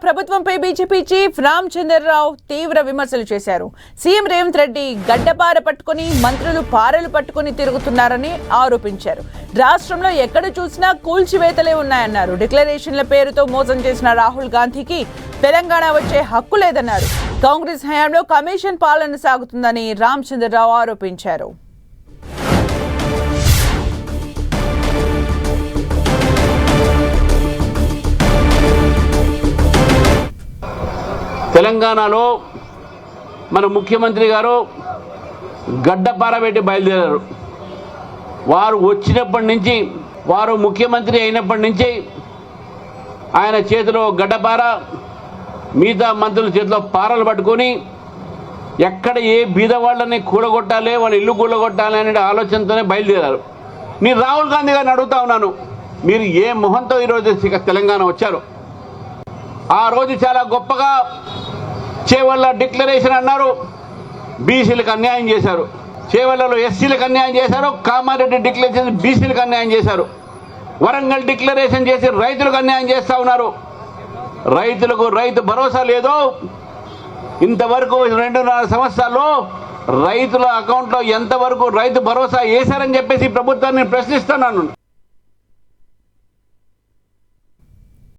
ప్రభుత్వంపై BJP chief Ramachandra Rao తీవ్ర విమర్శలు చేశారు. సీఎం రేవంత్ రెడ్డి గడ్డపార పట్టుకుని మంత్రులు పారలు పట్టుకుని తిరుగుతున్నారని ఆరోపించారు. రాష్ట్రంలో ఎక్కడ చూసినా కూల్చివేతలే ఉన్నాయన్నారు. డిక్లరేషన్ల పేరుతో మోసం చేసిన రాహుల్ గాంధీకి తెలంగాణ వచ్చే హక్కు లేదన్నారు. కాంగ్రెస్ హయాంలో కమిషన్ పాలన సాగుతుందని రామచంద్రరావు ఆరోపించారు. తెలంగాణలో మన ముఖ్యమంత్రి గారు గడ్డపార పెట్టి బయలుదేరారు. వారు వచ్చినప్పటి నుంచి, వారు ముఖ్యమంత్రి అయినప్పటి నుంచి ఆయన చేతిలో గడ్డపార, మిగతా మంత్రుల చేతిలో పారలు పట్టుకొని ఎక్కడ ఏ బీద వాళ్ళని కూడగొట్టాలి, వాళ్ళ ఇల్లు కూడగొట్టాలి అనే ఆలోచనతోనే బయలుదేరారు. నేను రాహుల్ గాంధీ గారిని అడుగుతా ఉన్నాను, మీరు ఏ మొహంతో ఈరోజు తెలంగాణ వచ్చారు? ఆ రోజు చాలా గొప్పగా చేవెళ్ళ డిక్లరేషన్ అన్నారు, బీసీలకు అన్యాయం చేశారు. చేవెళ్ళలో ఎస్సీలకు అన్యాయం చేశారు. కామారెడ్డి డిక్లరేషన్ బీసీలకు అన్యాయం చేశారు. వరంగల్ డిక్లరేషన్ చేసి రైతులకు అన్యాయం చేస్తూ ఉన్నారు. రైతులకు రైతు భరోసా లేదు. ఇంతవరకు 2.5 సంవత్సరాల్లో రైతుల అకౌంట్లో ఎంతవరకు రైతు భరోసా వేశారని చెప్పేసి ప్రభుత్వాన్ని ప్రశ్నిస్తున్నాను.